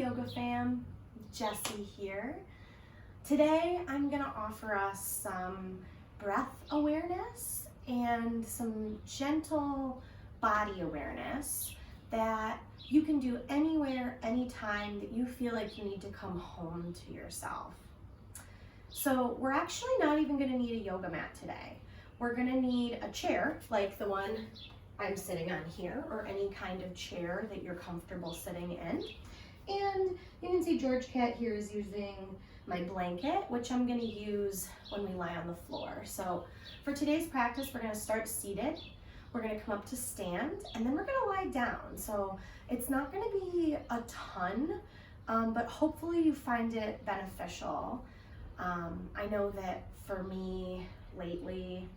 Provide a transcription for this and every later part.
Yoga fam, Jessie here. Today I'm going to offer us some breath awareness and some gentle body awareness that you can do anywhere, anytime that you feel like you need to come home to yourself. So we're actually not even going to need a yoga mat today. We're going to need a chair like the one I'm sitting on here, or any kind of chair that you're comfortable sitting in. And you can see George Cat here is using my blanket, which I'm going to use when we lie on the floor. So for today's practice, we're going to start seated. We're going to come up to stand, and then we're going to lie down. So it's not going to be a ton, but hopefully you find it beneficial. I know that for me lately,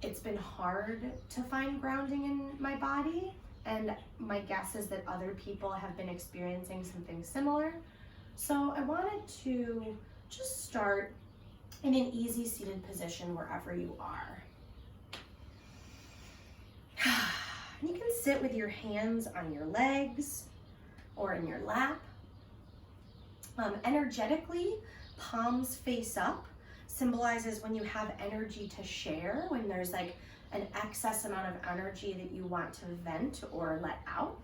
it's been hard to find grounding in my body, and my guess is that other people have been experiencing something similar. So I wanted to just start in an easy seated position wherever you are. You can sit with your hands on your legs or in your lap. Energetically, palms face up symbolizes when you have energy to share, when there's like an excess amount of energy that you want to vent or let out.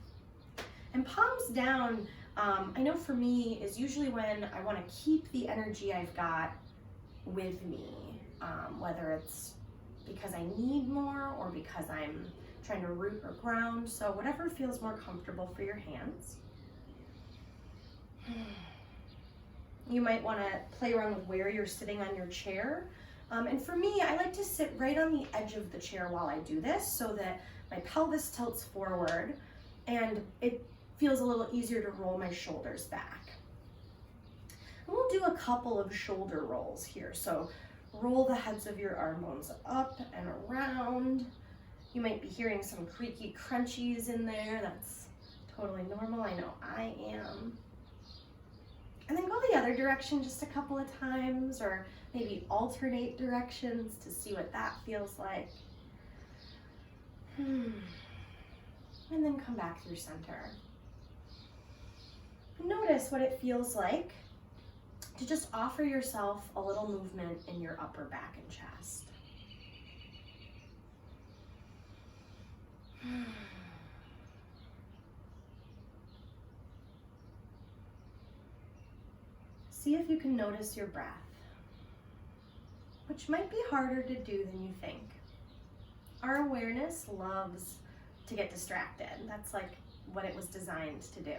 And palms down, I know for me, is usually when I want to keep the energy I've got with me, whether it's because I need more or because I'm trying to root or ground. So whatever feels more comfortable for your hands. You might want to play around with where you're sitting on your chair. And for me, I like to sit right on the edge of the chair while I do this so that my pelvis tilts forward and it feels a little easier to roll my shoulders back. And we'll do a couple of shoulder rolls here. So roll the heads of your arm bones up and around. You might be hearing some creaky crunchies in there. That's totally normal. I know I am. And then go the other direction just a couple of times, or maybe alternate directions to see what that feels like. And then come back through center. Notice what it feels like to just offer yourself a little movement in your upper back and chest. See if you can notice your breath, which might be harder to do than you think. Our awareness loves to get distracted. That's like what it was designed to do.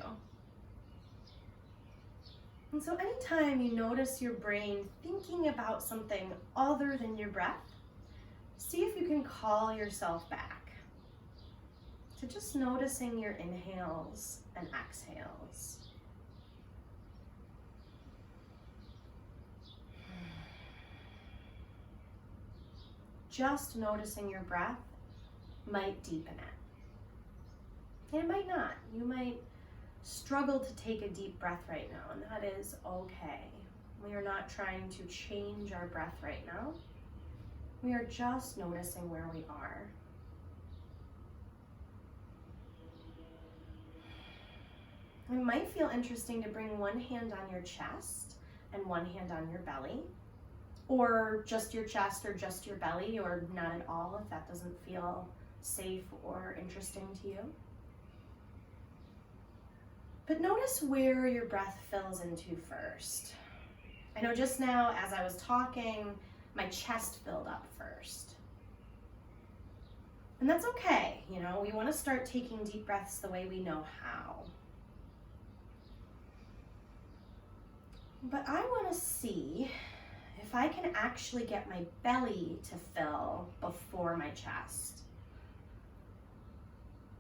And so anytime you notice your brain thinking about something other than your breath, see if you can call yourself back to just noticing your inhales and exhales. Just noticing your breath might deepen it. And it might not. You might struggle to take a deep breath right now, and that is okay. We are not trying to change our breath right now. We are just noticing where we are. It might feel interesting to bring one hand on your chest and one hand on your belly, or just your chest or just your belly, or not at all if that doesn't feel safe or interesting to you. But notice where your breath fills into first. I know just now as I was talking, my chest filled up first. And that's okay, you know, we want to start taking deep breaths the way we know how. But I want to see if I can actually get my belly to fill before my chest.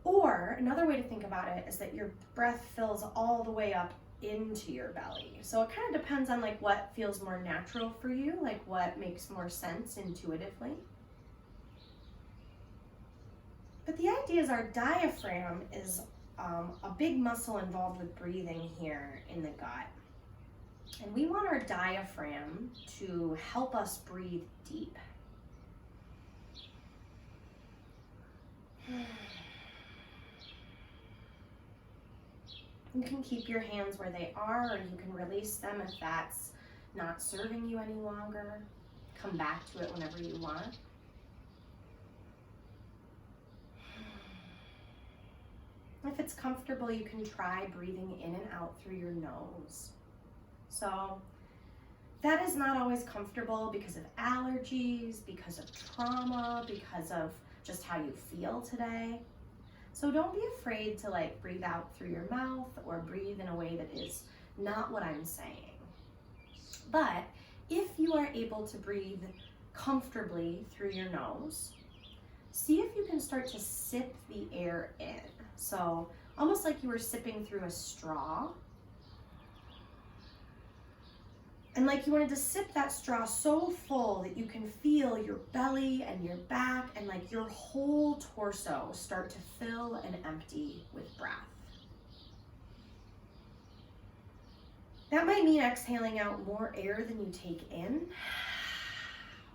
Or another way to think about it is that your breath fills all the way up into your belly. So it kind of depends on like what feels more natural for you, like what makes more sense intuitively. But the idea is our diaphragm is a big muscle involved with breathing here in the gut. And we want our diaphragm to help us breathe deep. You can keep your hands where they are, or you can release them if that's not serving you any longer. Come back to it whenever you want. If it's comfortable, you can try breathing in and out through your nose. So that is not always comfortable because of allergies, because of trauma, because of just how you feel today. So don't be afraid to breathe out through your mouth or breathe in a way that is not what I'm saying. But if you are able to breathe comfortably through your nose, see if you can start to sip the air in. So almost like you were sipping through a straw. And like you wanted to sip that straw so full that you can feel your belly and your back and your whole torso start to fill and empty with breath. That might mean exhaling out more air than you take in,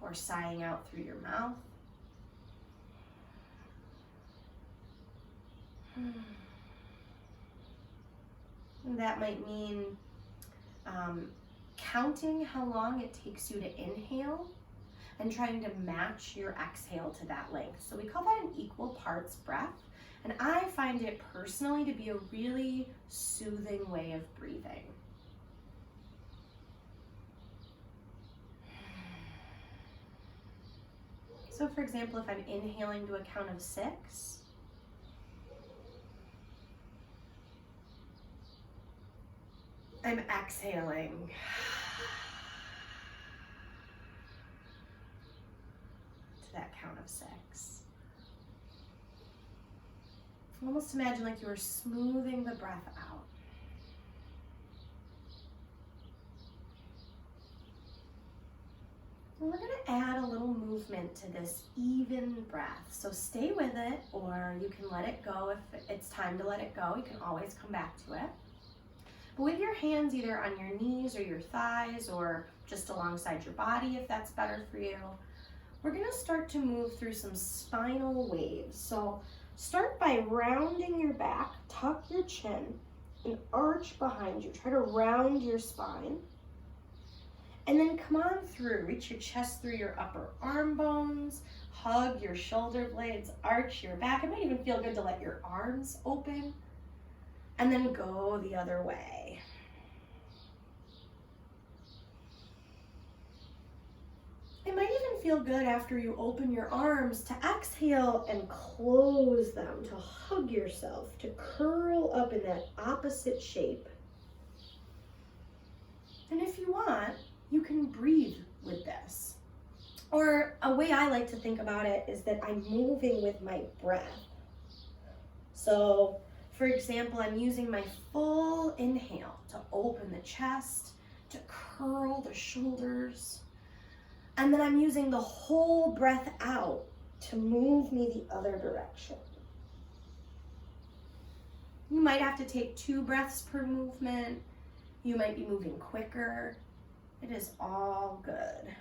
or sighing out through your mouth. And that might mean counting how long it takes you to inhale and trying to match your exhale to that length. So we call that an equal parts breath. And I find it personally to be a really soothing way of breathing. So for example, if I'm inhaling to a count of 6, I'm exhaling to that count of 6. Almost imagine like you were smoothing the breath out. And we're going to add a little movement to this even breath. So stay with it, or you can let it go if it's time to let it go. You can always come back to it. But with your hands either on your knees or your thighs or just alongside your body if that's better for you, we're going to start to move through some spinal waves. So start by rounding your back, tuck your chin, and arch behind you. Try to round your spine. And then come on through, reach your chest through your upper arm bones, hug your shoulder blades, arch your back. It might even feel good to let your arms open, and then go the other way. It might even feel good after you open your arms to exhale and close them, to hug yourself, to curl up in that opposite shape. And if you want, you can breathe with this. Or a way I like to think about it is that I'm moving with my breath. So, for example, I'm using my full inhale to open the chest, to curl the shoulders. And then I'm using the whole breath out to move me the other direction. You might have to take 2 breaths per movement. You might be moving quicker. It is all good.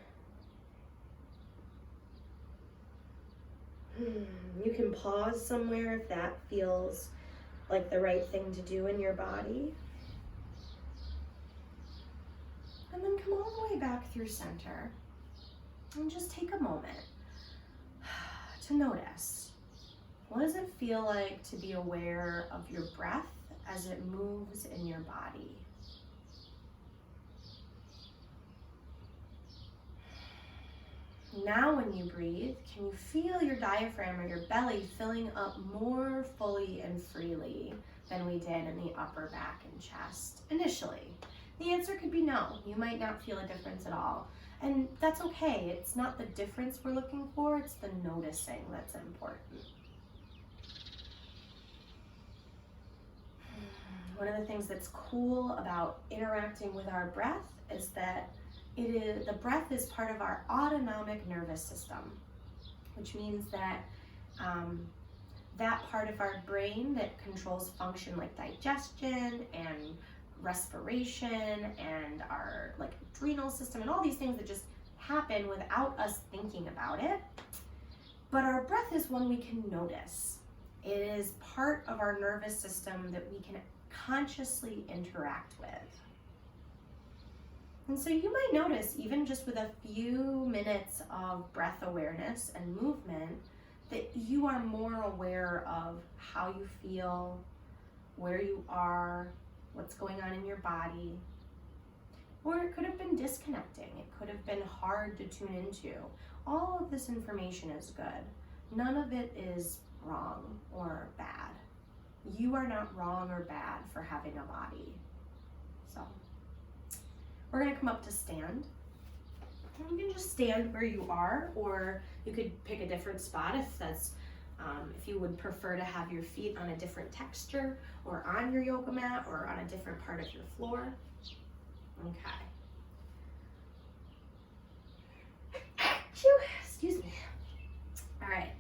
You can pause somewhere if that feels like the right thing to do in your body. And then come all the way back through center and just take a moment to notice. What does it feel like to be aware of your breath as it moves in your body? Now when you breathe, can you feel your diaphragm or your belly filling up more fully and freely than we did in the upper back and chest initially? The answer could be no. You might not feel a difference at all. And that's okay. It's not the difference we're looking for, it's the noticing that's important. One of the things that's cool about interacting with our breath is that the breath is part of our autonomic nervous system, which means that that part of our brain that controls function like digestion and respiration and our adrenal system and all these things that just happen without us thinking about it. But our breath is one we can notice. It is part of our nervous system that we can consciously interact with. And so you might notice, even just with a few minutes of breath awareness and movement, that you are more aware of how you feel, where you are, what's going on in your body. Or it could have been disconnecting. It could have been hard to tune into. All of this information is good. None of it is wrong or bad. You are not wrong or bad for having a body. So we're gonna come up to stand. And you can just stand where you are, or you could pick a different spot if that's if you would prefer to have your feet on a different texture or on your yoga mat or on a different part of your floor. Okay. Excuse me. All right.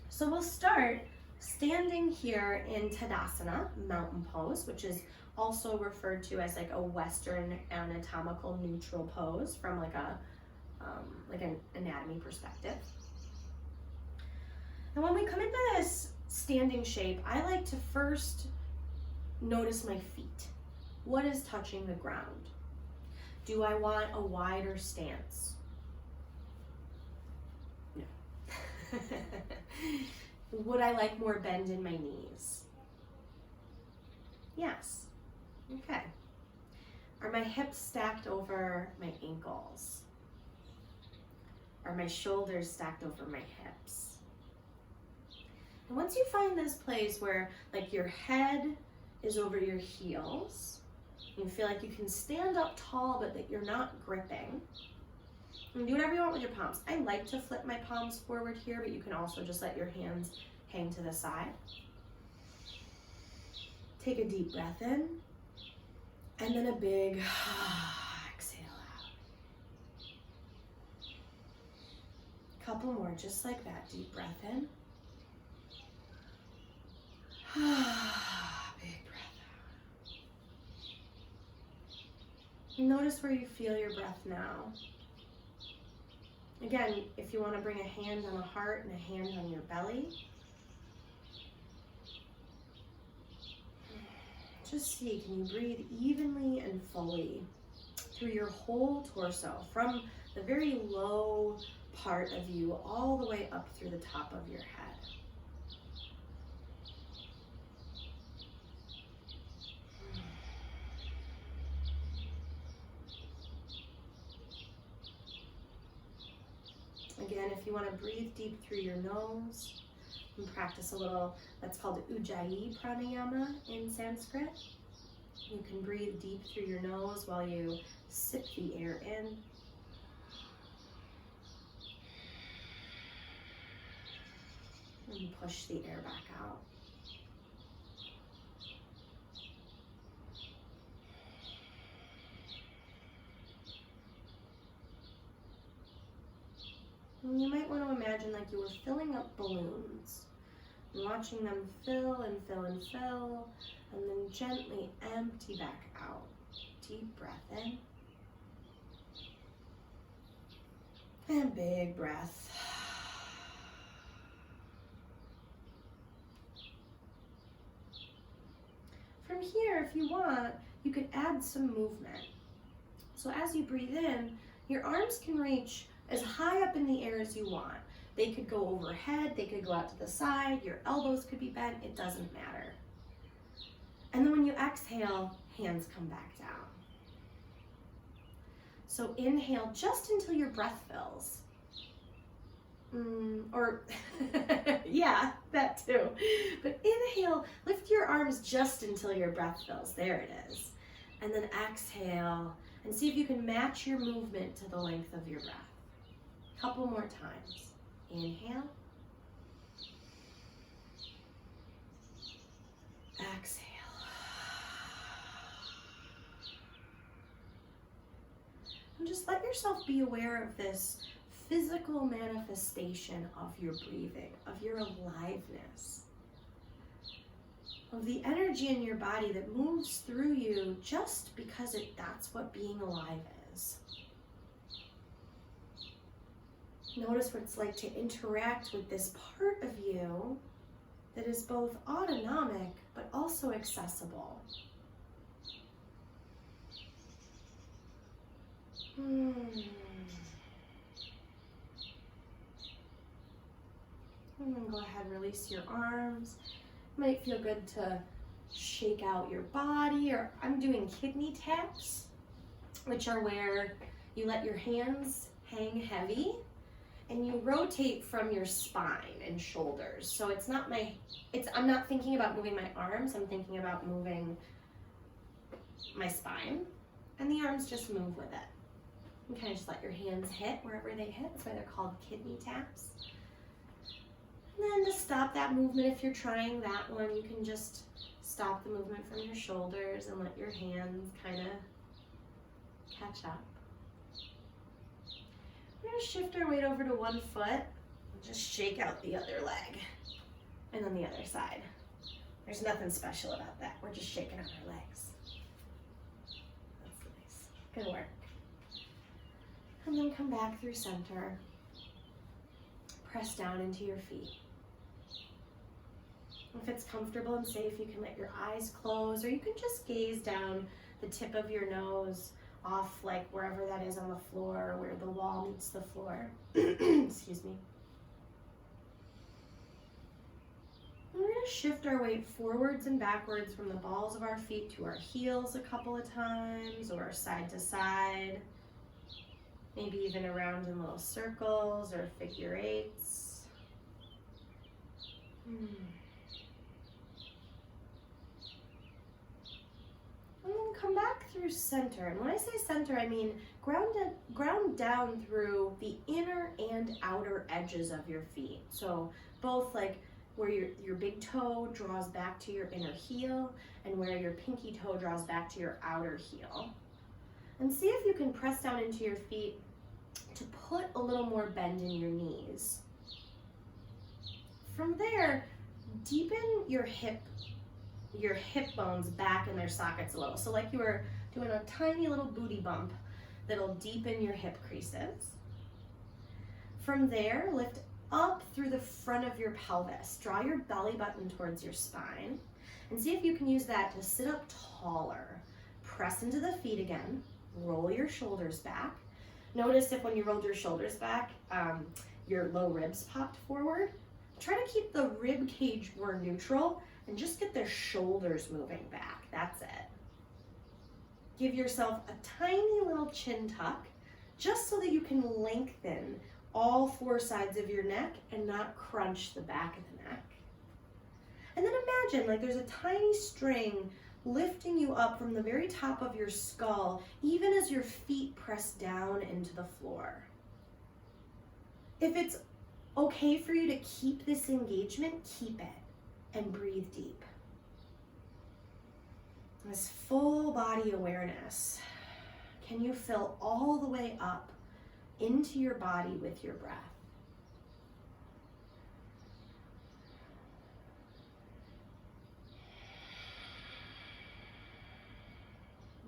So we'll start standing here in Tadasana, mountain pose, which is also referred to as like a Western anatomical neutral pose from like an anatomy perspective. And when we come into this standing shape, I like to first notice my feet. What is touching the ground? Do I want a wider stance? No. Would I like more bend in my knees? Yes. Okay. Are my hips stacked over my ankles? Are my shoulders stacked over my hips? And once you find this place where like your head is over your heels, you feel like you can stand up tall but that you're not gripping. You can do whatever you want with your palms. I like to flip my palms forward here, but you can also just let your hands hang to the side. Take a deep breath in, and then a big exhale out. Couple more, just like that. Deep breath in. Big breath out. Notice where you feel your breath now. Again, if you want to bring a hand on a heart and a hand on your belly, just see, can you breathe evenly and fully through your whole torso, from the very low part of you all the way up through the top of your head. Again, if you want to breathe deep through your nose and practice a little, that's called Ujjayi Pranayama in Sanskrit. You can breathe deep through your nose while you sip the air in. And push the air back out. And you might want to imagine like you were filling up balloons, and watching them fill and fill and fill, and then gently empty back out. Deep breath in. And big breath. From here, if you want, you could add some movement. So as you breathe in, your arms can reach as high up in the air as you want. They could go overhead, they could go out to the side, your elbows could be bent, it doesn't matter. And then when you exhale, hands come back down. So inhale just until your breath fills. Yeah, that too. But inhale, lift your arms just until your breath fills. There it is. And then exhale, and see if you can match your movement to the length of your breath. Couple more times. Inhale. Exhale. And just let yourself be aware of this physical manifestation of your breathing, of your aliveness, of the energy in your body that moves through you just because that's what being alive is. Notice what it's like to interact with this part of you that is both autonomic but also accessible. And then go ahead and release your arms. It might feel good to shake out your body, or I'm doing kidney taps, which are where you let your hands hang heavy and you rotate from your spine and shoulders. So I'm not thinking about moving my arms, I'm thinking about moving my spine, and the arms just move with it. You kind of just let your hands hit wherever they hit. That's why they're called kidney taps. And then to stop that movement, if you're trying that one, you can just stop the movement from your shoulders and let your hands kind of catch up. We're going to shift our weight over to one foot and just shake out the other leg. And then the other side. There's nothing special about that. We're just shaking out our legs. That's nice. Good work. And then come back through center. Press down into your feet. If it's comfortable and safe, you can let your eyes close, or you can just gaze down the tip of your nose off like wherever that is on the floor, where the wall meets the floor. Excuse me. And we're going to shift our weight forwards and backwards from the balls of our feet to our heels a couple of times, or side to side. Maybe even around in little circles or figure eights. And then come back through center. And when I say center, I mean ground down through the inner and outer edges of your feet. So both like where your big toe draws back to your inner heel and where your pinky toe draws back to your outer heel. And see if you can press down into your feet to put a little more bend in your knees. From there, deepen your hip bones back in their sockets a little. So like you were doing a tiny little booty bump that'll deepen your hip creases. From there, lift up through the front of your pelvis. Draw your belly button towards your spine and see if you can use that to sit up taller. Press into the feet again. Roll your shoulders back. Notice if when you rolled your shoulders back, your low ribs popped forward. Try to keep the rib cage more neutral and just get the shoulders moving back. That's it. Give yourself a tiny little chin tuck just so that you can lengthen all four sides of your neck and not crunch the back of the neck. And then imagine like there's a tiny string lifting you up from the very top of your skull, even as your feet press down into the floor. If it's okay for you to keep this engagement, keep it and breathe deep. This full body awareness. Can you fill all the way up into your body with your breath?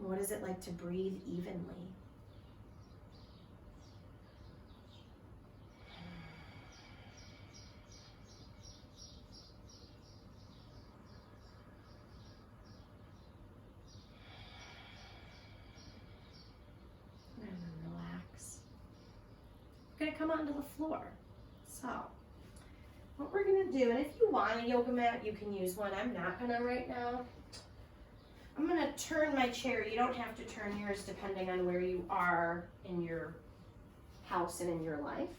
What is it like to breathe evenly? And then relax. We're going to come onto the floor. So, what we're going to do, and if you want a yoga mat, you can use one. I'm not going to right now. I'm going to turn my chair. You don't have to turn yours depending on where you are in your house and in your life.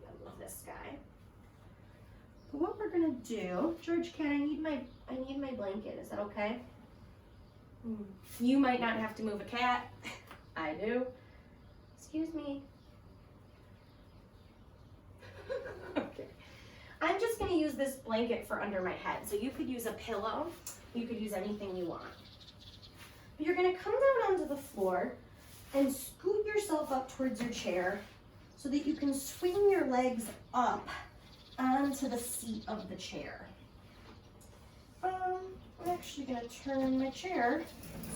I love this guy. But what we're going to do, George, I need my blanket. Is that okay? You might not have to move a cat. I do. Excuse me. Okay. I'm just going to use this blanket for under my head. So you could use a pillow. You could use anything you want. You're going to come down onto the floor and scoot yourself up towards your chair so that you can swing your legs up onto the seat of the chair. I'm actually going to turn my chair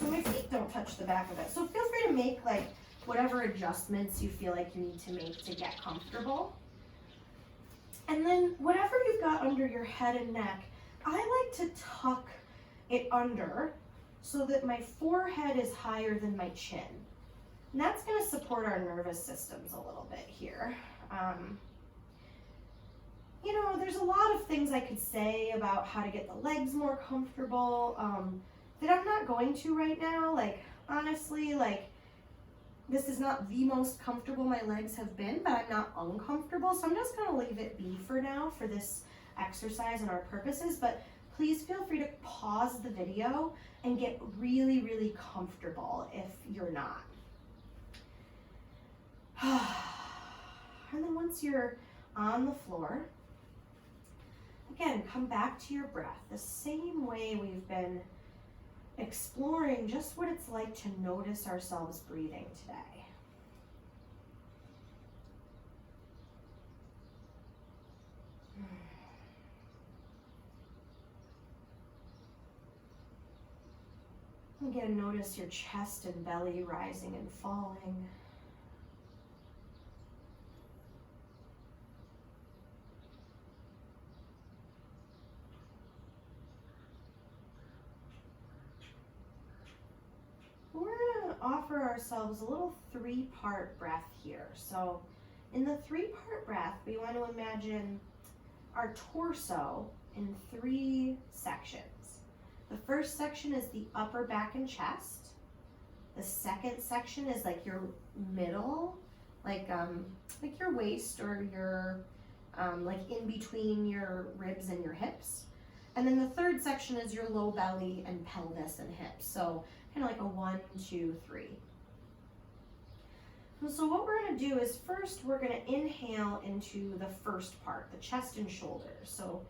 so my feet don't touch the back of it. So feel free to make like whatever adjustments you feel like you need to make to get comfortable. And then whatever you've got under your head and neck, I like to tuck it under so that my forehead is higher than my chin. And that's going to support our nervous systems a little bit here. You know, there's a lot of things I could say about how to get the legs more comfortable that I'm not going to right now. Like, honestly, like, this is not the most comfortable my legs have been, but I'm not uncomfortable. So I'm just going to leave it be for now for this exercise and our purposes. But please feel free to pause the video and get really, really comfortable if you're not. And then once you're on the floor, again, come back to your breath the same way we've been exploring just what it's like to notice ourselves breathing today. Again, notice your chest and belly rising and falling. We're going to offer ourselves a little three-part breath here. So in the three-part breath, we want to imagine our torso in three sections. The first section is the upper back and chest. The second section is like your middle, like your waist or your, like in between your ribs and your hips. And then the third section is your low belly and pelvis and hips. So kind of like a 1, 2, 3. And so what we're going to do is first we're going to inhale into the first part, the chest and shoulders. So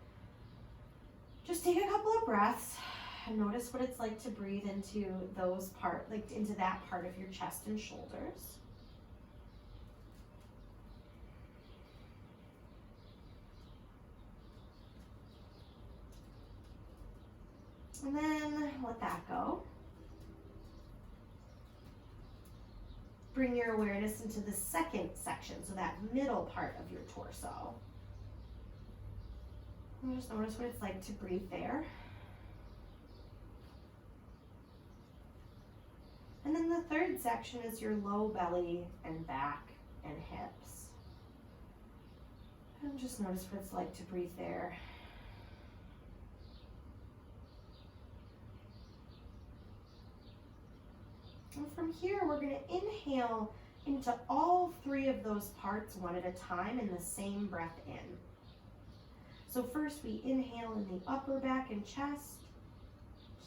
just take a couple of breaths and notice what it's like to breathe into those part, like into that part of your chest and shoulders. And then let that go. Bring your awareness into the second section, so that middle part of your torso. And just notice what it's like to breathe there. And then the third section is your low belly and back and hips. And just notice what it's like to breathe there. And from here, we're going to inhale into all three of those parts one at a time in the same breath in. So first we inhale in the upper back and chest.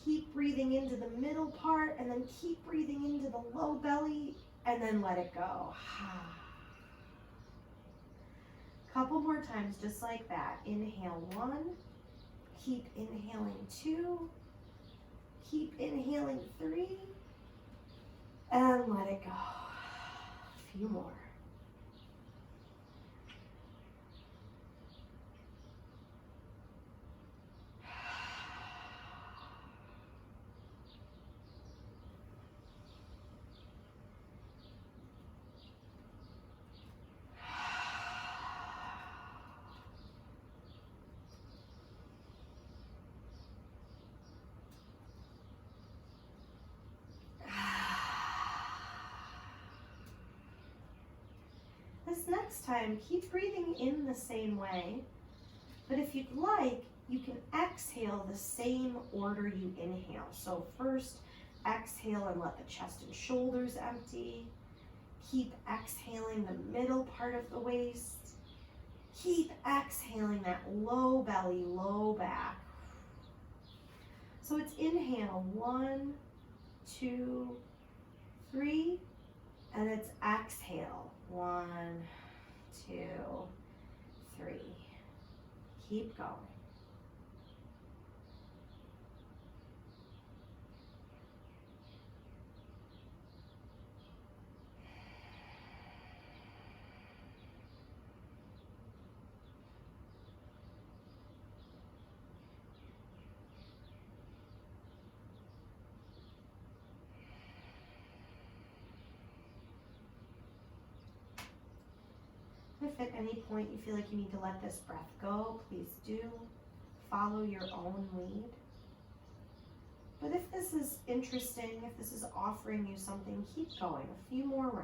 Keep breathing into the middle part, and then keep breathing into the low belly, and then let it go. Couple more times just like that. Inhale 1, keep inhaling 2, keep inhaling 3, and let it go. A few more. This next time, keep breathing in the same way, but if you'd like, you can exhale the same order you inhale. So first, exhale and let the chest and shoulders empty. Keep exhaling the middle part of the waist. Keep exhaling that low belly, low back. So it's inhale 1, 2, 3, and it's exhale 1, 2, 3. Keep going. If at any point you feel like you need to let this breath go, please do. follow your own lead. But if this is interesting, if this is offering you something, keep going. A few more rounds.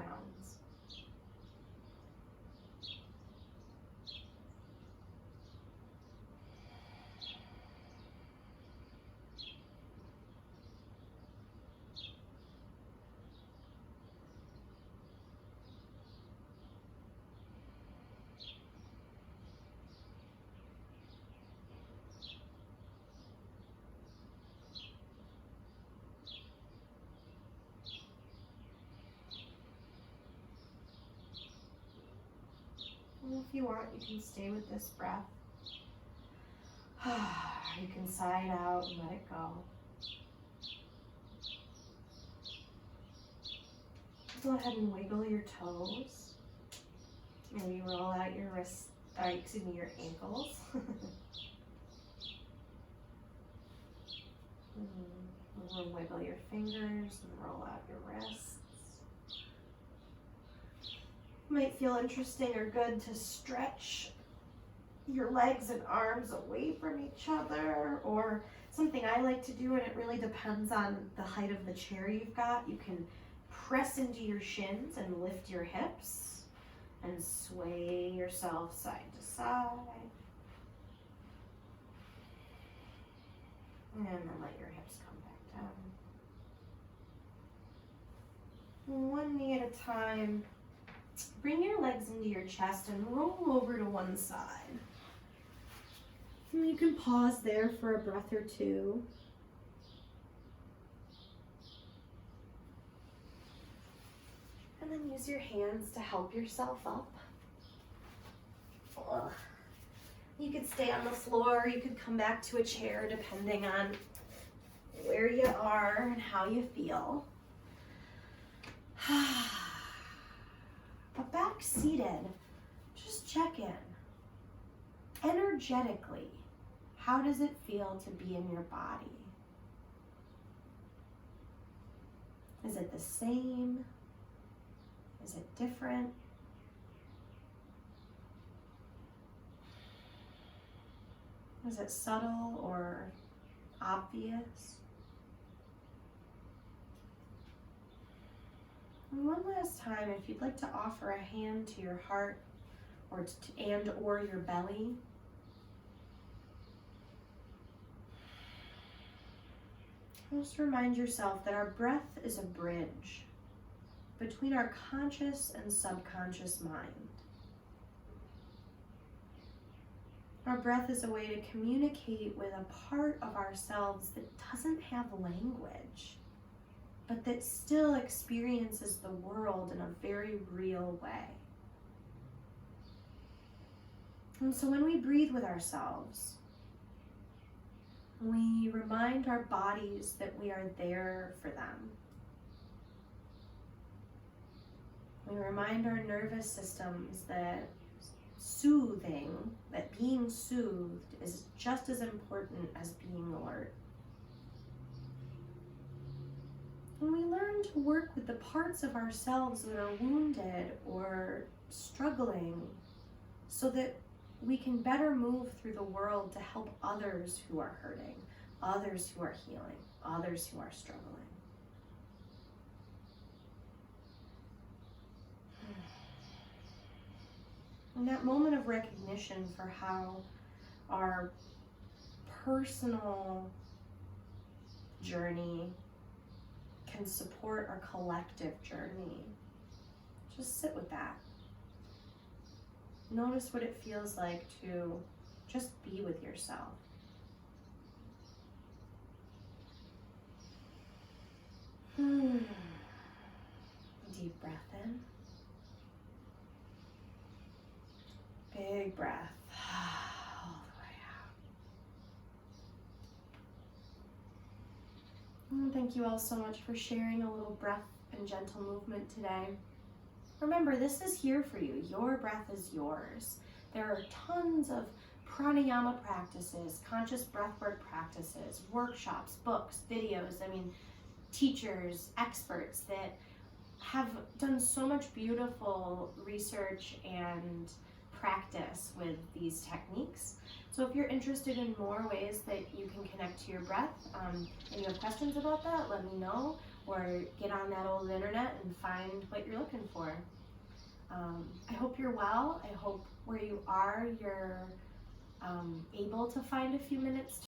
If you want, you can stay with this breath. You can sigh it out and let it go. Go ahead and wiggle your toes. Maybe roll out your wrists, your ankles. Wiggle your fingers and roll out your wrists. Might feel interesting or good to stretch your legs and arms away from each other, or something I like to do, and it really depends on the height of the chair you've got. You can press into your shins and lift your hips and sway yourself side to side. And then let your hips come back down. One knee at a time. Bring your legs into your chest and roll over to one side. And you can pause there for a breath or two. And then use your hands to help yourself up. You could stay on the floor, you could come back to a chair depending on where you are and how you feel. But back seated, just check in. Energetically, how does it feel to be in your body? Is it the same? Is it different? Is it subtle or obvious? And one last time, if you'd like to offer a hand to your heart or your belly, just remind yourself that our breath is a bridge between our conscious and subconscious mind. Our breath is a way to communicate with a part of ourselves that doesn't have language, but that still experiences the world in a very real way. And so when we breathe with ourselves, we remind our bodies that we are there for them. We remind our nervous systems that being soothed is just as important as being alert. And we learn to work with the parts of ourselves that are wounded or struggling so that we can better move through the world to help others who are hurting, others who are healing, others who are struggling. And that moment of recognition for how our personal journey can support our collective journey, just sit with that. Notice what it feels like to just be with yourself. Deep breath in. Big breath all the way out. And thank you all so much for sharing a little breath and gentle movement today. Remember, this is here for you. Your breath is yours. There are tons of pranayama practices, conscious breathwork practices, workshops, books, videos, teachers, experts that have done so much beautiful research and practice with these techniques. So if you're interested in more ways that you can connect to your breath, and you have questions about that, let me know, or get on that old internet and find what you're looking for. I hope you're well. I hope where you are, you're able to find a few minutes